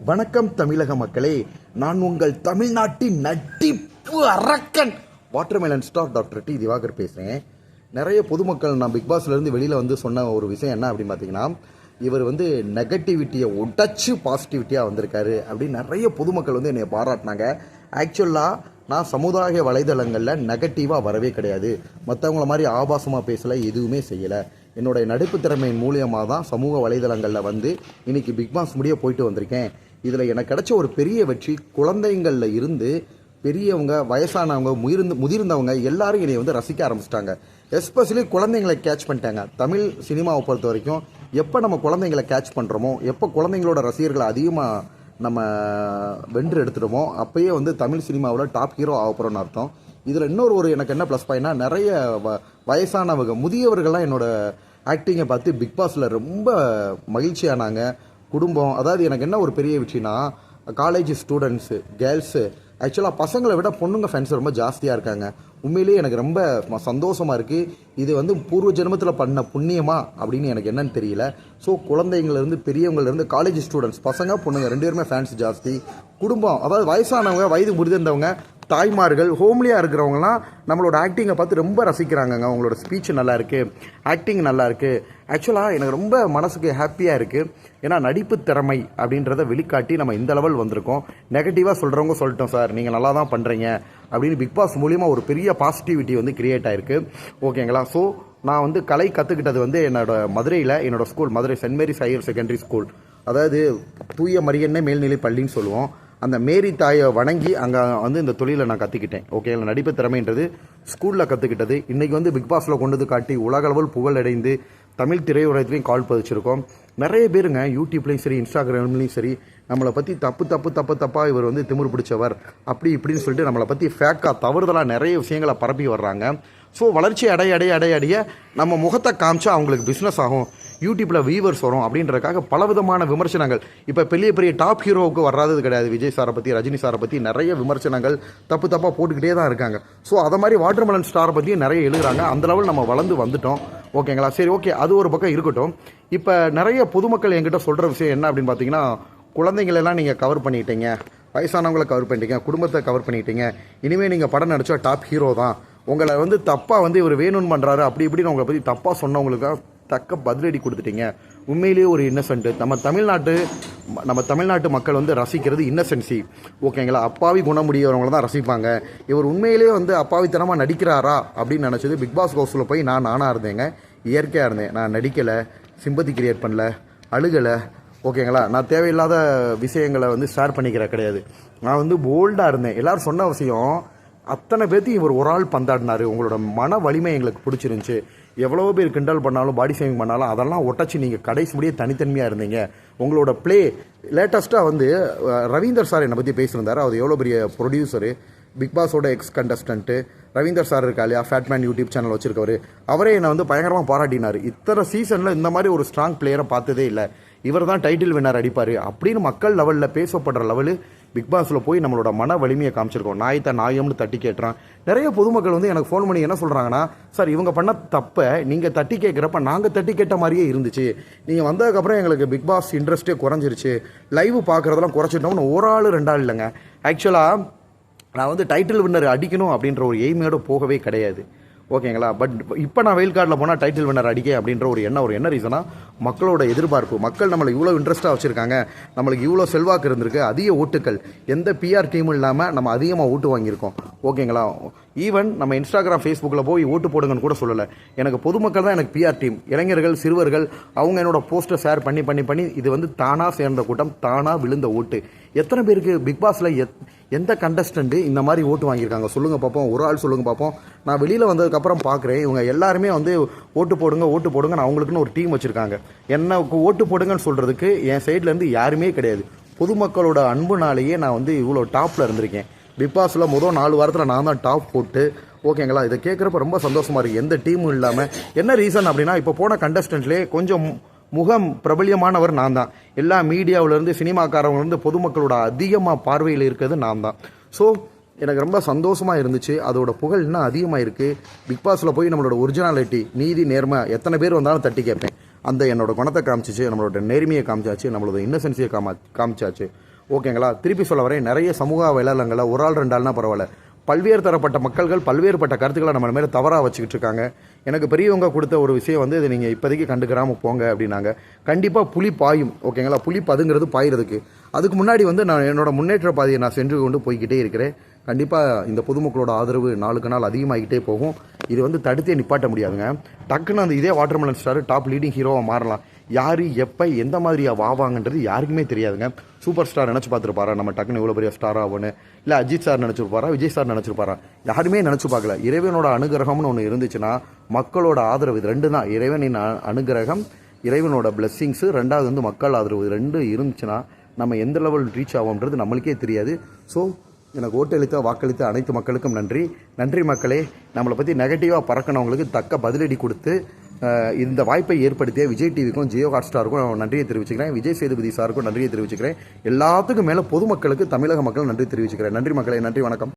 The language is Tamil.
வணக்கம் தமிழக மக்களே, நான் உங்கள் தமிழ்நாட்டின் நட்டிப்பு அரக்கன் watermelon star doctor D Divakar பேசுகிறேன். நிறைய பொதுமக்கள் நான் பிக் பாஸ்லேருந்து வெளியில் வந்து சொன்ன ஒரு விஷயம் என்ன அப்படின்னு பார்த்தீங்கன்னா, இவர் வந்து நெகட்டிவிட்டியை உடைச்சு பாசிட்டிவிட்டியாக வந்திருக்காரு அப்படின்னு நிறைய பொதுமக்கள் வந்து என்னை பாராட்டினாங்க. ஆக்சுவலாக நான் சமுதாய வலைதளங்களில் நெகட்டிவாக வரவே கிடையாது. மற்றவங்கள மாதிரி ஆபாசமாக பேசலை, எதுவுமே செய்யலை. என்னுடைய நடிப்பு திறமையின் மூலியமாக தான் சமூக வலைதளங்களில் வந்து இன்றைக்கி பிக் பாஸ் முடிய போயிட்டு வந்திருக்கேன். இதில் எனக்கு கிடைச்ச ஒரு பெரிய வெற்றி, குழந்தைங்களில் இருந்து பெரியவங்க, வயசானவங்க, முதிர்ந்தவங்க எல்லாரும் என்னை வந்து ரசிக்க ஆரம்பிச்சிட்டாங்க. எஸ்பெஷலி குழந்தைங்களை கேட்ச் பண்ணிட்டாங்க. தமிழ் சினிமாவை பொறுத்த வரைக்கும் எப்போ நம்ம குழந்தைங்களை கேட்ச் பண்ணுறோமோ, எப்போ குழந்தைங்களோட ரசிகர்களை அதிகமாக நம்ம வென்று எடுத்துட்டோமோ, அப்போயே வந்து தமிழ் சினிமாவில் டாப் ஹீரோ ஆகப்போகிறோன்னு அர்த்தம். இதில் இன்னொரு எனக்கு என்ன ப்ளஸ் பாயிண்ட்னா, நிறைய வயசானவங்க, முதியவர்கள்லாம் என்னோடய ஆக்டிங்கை பார்த்து பிக் பாஸில் ரொம்ப மகிழ்ச்சியானாங்க. குடும்பம், அதாவது எனக்கு என்ன ஒரு பெரிய விஷயம்னா, காலேஜ் ஸ்டூடெண்ட்ஸு, கேர்ள்ஸு, ஆக்சுவலாக பசங்களை விட பொண்ணுங்க ஃபேன்ஸ் ரொம்ப ஜாஸ்தியாக இருக்காங்க. உண்மையிலேயே எனக்கு ரொம்ப சந்தோஷமாக இருக்குது. இது வந்து பூர்வ ஜென்மத்தில் பண்ண புண்ணியமா அப்படின்னு எனக்கு என்னன்னு தெரியல. ஸோ குழந்தைங்கள்லேருந்து பெரியவங்கலேருந்து காலேஜ் ஸ்டூடெண்ட்ஸ், பசங்க பொண்ணுங்க 2 பேருமே ஃபேன்ஸ் ஜாஸ்தி. குடும்பம், அதாவது வயசானவங்க, வயது முதிர்ந்தவங்க, தாய்மார்கள், ஹோம்லியாக இருக்கிறவங்களாம் நம்மளோட ஆக்டிங்கை பார்த்து ரொம்ப ரசிக்கிறாங்கங்க. அவங்களோட ஸ்பீச் நல்லா இருக்குது, ஆக்டிங் நல்லா இருக்குது. ஆக்சுவலாக எனக்கு ரொம்ப மனசுக்கு ஹாப்பியாக இருக்குது. ஏன்னா நடிப்பு திறமை அப்படின்றத வெளிக்காட்டி நம்ம இந்த லெவல் வந்திருக்கோம். நெகட்டிவாக சொல்கிறவங்க சொல்லிட்டோம் சார், நீங்கள் நல்லா தான் பண்ணுறீங்க அப்படின்னு பிக் பாஸ் மூலிமா ஒரு பெரிய பாசிட்டிவிட்டி வந்து கிரியேட் ஆகிருக்கு. ஓகேங்களா? ஸோ நான் வந்து கலை கற்றுக்கிட்டது வந்து மதுரையில் என்னோடய school, Madurai Saint Mary's higher secondary school, அதாவது தூய மரியன்னை மேல்நிலை பள்ளின்னு சொல்லுவோம். அந்த மேரி தாயை வணங்கி அங்கே வந்து இந்த தொழிலை நான் கற்றுக்கிட்டேன். ஓகேங்களா? நடிப்பு திறமைன்றது ஸ்கூலில் கற்றுக்கிட்டது இன்றைக்கி வந்து பிக் பாஸில் கொண்டு வந்து காட்டி உலகளவில் புகழடைந்து தமிழ் திரையுலகத்துலேயும் கால் பதிச்சிருக்கோம். நிறைய பேருங்க யூடியூப்லேயும் சரி, இன்ஸ்டாகிராம்லேயும் சரி, நம்மளை பற்றி தப்பாக இவர் வந்து திமிரு பிடிச்சவர் அப்படி இப்படின்னு சொல்லிட்டு நம்மளை பற்றி ஃபேக்காக தவறுதலாக நிறைய விஷயங்களை பரப்பி வர்றாங்க. ஸோ வளர்ச்சி அடைய நம்ம முகத்தை காமிச்சா அவங்களுக்கு பிஸ்னஸ் ஆகும், யூடியூப்பில் வியூவர்ஸ் வரும் அப்படின்றதுக்காக பலவிதமான விமர்சனங்கள். இப்போ பெரிய டாப் ஹீரோவுக்கு வராதது கிடையாது. விஜய் சாரை பற்றி, ரஜினி சாரை பற்றி நிறைய விமர்சனங்கள் தப்பாக போட்டுக்கிட்டே தான் இருக்காங்க. ஸோ அதை மாதிரி வாட்டர்மெலன் ஸ்டாரை பற்றியும் நிறைய எழுதுகிறாங்க. அந்த லெவல் நம்ம வளர்ந்து வந்துட்டோம். ஓகேங்களா? சரி, ஓகே, அது ஒரு பக்கம் இருக்கட்டும். இப்போ நிறைய பொதுமக்கள் என்கிட்ட சொல்கிற விஷயம் என்ன அப்படின்னு பார்த்தீங்கன்னா, குழந்தைங்களெல்லாம் நீங்கள் கவர் பண்ணிட்டீங்க, வயசானவங்களை கவர் பண்ணிட்டீங்க, குடும்பத்தை கவர் பண்ணிட்டீங்க, இனிமேல் நீங்கள் படம் நடித்தா டாப் ஹீரோ தான், உங்களை வந்து தப்பாக வந்து இவர் வேணும்னு பண்ணுறாரு அப்படி இப்படின்னு உங்களை பற்றி தப்பாக சொன்னவங்களுக்காக தக்க பதிலடி கொடுத்துட்டீங்க. உண்மையிலேயே ஒரு இன்னசென்ட்டு. நம்ம தமிழ்நாட்டு மக்கள் வந்து ரசிக்கிறது இன்னசென்சி. ஓகேங்களா? அப்பாவி குணமுடியவங்களை தான் ரசிப்பாங்க. இவர் உண்மையிலேயே வந்து அப்பாவித்தனமாக நடிக்கிறாரா அப்படின்னு நினச்சது பிக் பாஸ் ஹவுஸில் போய் நானாக இருந்தேங்க. இயற்கையாக இருந்தேன். நான் நடிக்கலை, சிம்பத்தி கிரியேட் பண்ணல, அழுகலை. ஓகேங்களா? நான் தேவையில்லாத விஷயங்களை வந்து ஷேர் பண்ணிக்கிற கிடையாது. நான் வந்து போல்டாக இருந்தேன். எல்லோரும் சொன்ன விஷயம் அத்தனை பேர்த்தையும் இவர் ஒரு ஆள் பந்தாடினார். உங்களோட மன வலிமை எங்களுக்கு பிடிச்சிருந்துச்சி. எவ்வளோ பேர் கிண்டல் பண்ணாலும், பாடி ஷேமிங் பண்ணாலும் அதெல்லாம் ஒட்டச்சு நீங்கள் கடைசி முடியே தனித்தன்மையாக இருந்தீங்க. உங்களோட ப்ளே லேட்டஸ்ட்டாக வந்து ரவீந்தர் சார் என்னை பற்றி பேசியிருந்தார். அவர் எவ்வளோ பெரிய ப்ரொடியூசரு, பிக் பாஸோட எக்ஸ் கண்டஸ்டன்ட்டு ரவீந்தர் சார் இருக்கா இல்லையா, ஃபேட்மேன் யூடியூப் சேனல் வச்சுருக்கவர். அவரே என்னை வந்து பயங்கரமாக பாராட்டினார். இத்தனை சீசனில் இந்த மாதிரி ஒரு ஸ்ட்ராங் பிளேயரை பார்த்ததே இல்லை, இவர் தான் டைட்டில் வின்னர் அடிப்பார் அப்படின்னு மக்கள் லெவலில் பேசப்படுற லெவலு பிக் பாஸில் போய் நம்மளோட மன வலிமையை காமிச்சிருக்கோம். நாயம்னு தட்டி கேட்டுறான். நிறைய பொதுமக்கள் வந்து எனக்கு ஃபோன் பண்ணி என்ன சொல்கிறாங்கன்னா, சார் இவங்க பண்ண தப்பை நீங்கள் தட்டி கேட்குறப்ப நாங்கள் தட்டி கேட்ட மாதிரியே இருந்துச்சு, நீங்கள் வந்ததுக்கப்புறம் எங்களுக்கு பிக் பாஸ் இன்ட்ரெஸ்ட்டே குறைஞ்சிருச்சு, லைவ் பார்க்குறதெல்லாம் குறைச்சிட்டோம்னு ஒரு ஆள் 2 ஆள் இல்லைங்க. ஆக்சுவலாக நான் வந்து டைட்டில் வின்னர் அடிக்கணும் அப்படின்ற ஒரு எய்மையோடு போகவே கிடையாது. ஓகேங்களா? பட் இப்போ நான் வெயில் கார்டில் போனால் டைட்டில் வின்னர் அடிக்க அப்படின்ற ஒரு என்ன ரீசனா, மக்களோட எதிர்பார்ப்பு. மக்கள் நம்மளை இவ்வளோ இன்ட்ரெஸ்ட்டாக வச்சுருக்காங்க, நம்மளுக்கு இவ்வளோ செல்வாக்கு இருந்திருக்கு, அதிக ஓட்டுக்கள், எந்த பிஆர் டீமும் இல்லாமல் நம்ம அதிகமாக ஓட்டு வாங்கியிருக்கோம். ஓகேங்களா? ஈவன் நம்ம இன்ஸ்டாகிராம், ஃபேஸ்புக்கில் போய் ஓட்டு போடுங்கன்னு கூட சொல்லலை. எனக்கு பொதுமக்கள் தான் எனக்கு பிஆர் டீம். இளைஞர்கள், சிறுவர்கள், அவங்க என்னோட போஸ்ட்டை ஷேர் பண்ணி இது வந்து தானாக சேர்ந்த கூட்டம், தானாக விழுந்த ஓட்டு. எத்தனை பேருக்கு பிக் பாஸில் எந்த கண்டஸ்டண்ட்டு இந்த மாதிரி ஓட்டு வாங்கியிருக்காங்க சொல்லுங்கள் பார்ப்போம். ஒரு ஆள் சொல்லுங்கள் பார்ப்போம். நான் வெளியில் வந்ததுக்கப்புறம் பார்க்குறேன், இவங்க எல்லாருமே வந்து ஓட்டு போடுங்க நான் அவங்களுக்குன்னு ஒரு டீம் வச்சுருக்காங்க. என்ன ஓட்டு போடுங்கன்னு சொல்கிறதுக்கு என் சைட்லேருந்து யாருமே கிடையாது. பொதுமக்களோட அன்புனாலேயே நான் வந்து இவ்வளோ டாப்பில் இருந்திருக்கேன். பிக் பாஸில் முதல் 4 வாரத்தில் நான் தான் டாப் போட்டு. ஓகேங்களா? இதை கேட்குறப்ப ரொம்ப சந்தோஷமாக இருக்குது. எந்த டீமும் இல்லாமல். என்ன ரீசன் அப்படின்னா, இப்போ போன கண்டஸ்டன்ட்லேயே கொஞ்சம் முகம் பிரபல்யமானவர் நான் தான். எல்லா மீடியாவிலேருந்து, சினிமாக்காரவங்கலேருந்து பொதுமக்களோட அதிகமாக பார்வையில் இருக்கிறது நான் தான். ஸோ எனக்கு ரொம்ப சந்தோஷமாக இருந்துச்சு. அதோட புகழ் இன்னும் அதிகமாக இருக்குது. பிக் பாஸில் போய் நம்மளோட ஒரிஜினாலிட்டி, நீதி, நேர்மை எத்தனை பேர் வந்தாலும் தட்டி கேட்பேன். அந்த என்னோட குணத்தை காமிச்சிச்சு, நம்மளோட நேர்மையை காமிச்சாச்சு, நம்மளோட இன்னசென்ஸியை காமிச்சாச்சு. ஓகேங்களா? திருப்பி சொல்ல வரேன், நிறைய சமூக வலைதளங்களில் ஒரு ஆள் 2 ஆள்னா பரவாயில்ல, பல்வேறு தரப்பட்ட மக்கள்கள் பல்வேறுபட்ட கருத்துக்களை நம்ம மேலே தவறாக வச்சுக்கிட்டு இருக்காங்க. எனக்கு பெரியவங்க கொடுத்த ஒரு விஷயம் வந்து, இதை நீங்கள் இப்போதைக்கு கண்டுக்கிறாமல் போங்க அப்படின்னாங்க. கண்டிப்பாக புலி பாயும். ஓகேங்களா? புலி பதுங்கிறது பாயிறதுக்கு. அதுக்கு முன்னாடி வந்து நான் என்னோட முன்னேற்ற பாதையை நான் சென்று கொண்டு போய்கிட்டே இருக்கிறேன். கண்டிப்பாக இந்த பொதுமக்களோட ஆதரவு நாளுக்கு நாள் அதிகமாகிட்டே போகும். இது வந்து தடுத்தே நிப்பாட்ட முடியாதுங்க. டக்குன்னு அந்த இதே வாட்டர்மெலன் ஸ்டார் டாப் லீடிங் ஹீரோவாக மாறலாம். யார் எப்போ எந்த மாதிரியா வாவாங்கன்றது யாருக்குமே தெரியாதுங்க. சூப்பர் ஸ்டார் நினச்சி பார்த்துருப்பாரா நம்ம டக்குன்னு இவ்வளோ பெரிய ஸ்டார் ஆகும்னு? இல்லை அஜித் சார் நினச்சிருப்பாரா, விஜய் சார் நினச்சிருப்பாரா? யாருமே நினச்சி பார்க்கல. இறைவனோட அனுகிரகம்னு ஒன்று இருந்துச்சுன்னா, மக்களோட ஆதரவு, இது 2 தான். இறைவனின் அனுகிரகம், இறைவனோட பிளெஸ்ஸிங்ஸு, 2வது வந்து மக்கள் ஆதரவு, இது 2 இருந்துச்சுன்னா நம்ம எந்த லெவல் ரீச் ஆகும்ன்றது நம்மளுக்கே தெரியாது. ஸோ எனக்கு ஓட்டளித்த வாக்களித்த அனைத்து மக்களுக்கும் நன்றி. நன்றி மக்களே. நம்மளை பற்றி நெகட்டிவாக பறக்கினவங்களுக்கு தக்க பதிலடி கொடுத்து இந்த வாய்ப்பை ஏற்படுத்திய விஜய் டிவிக்கும் ஜியோ ஹாட்ஸ்டாருக்கும் நன்றியை தெரிவிச்சுக்கிறேன். விஜய் சேதுபதி சாருக்கும் நன்றியை தெரிவிச்சுக்கிறேன். எல்லாத்துக்கும் மேலே பொதுமக்களுக்கு, தமிழக மக்கள் நன்றி தெரிவிச்சுக்கிறேன். நன்றி மக்களே. நன்றி, வணக்கம்.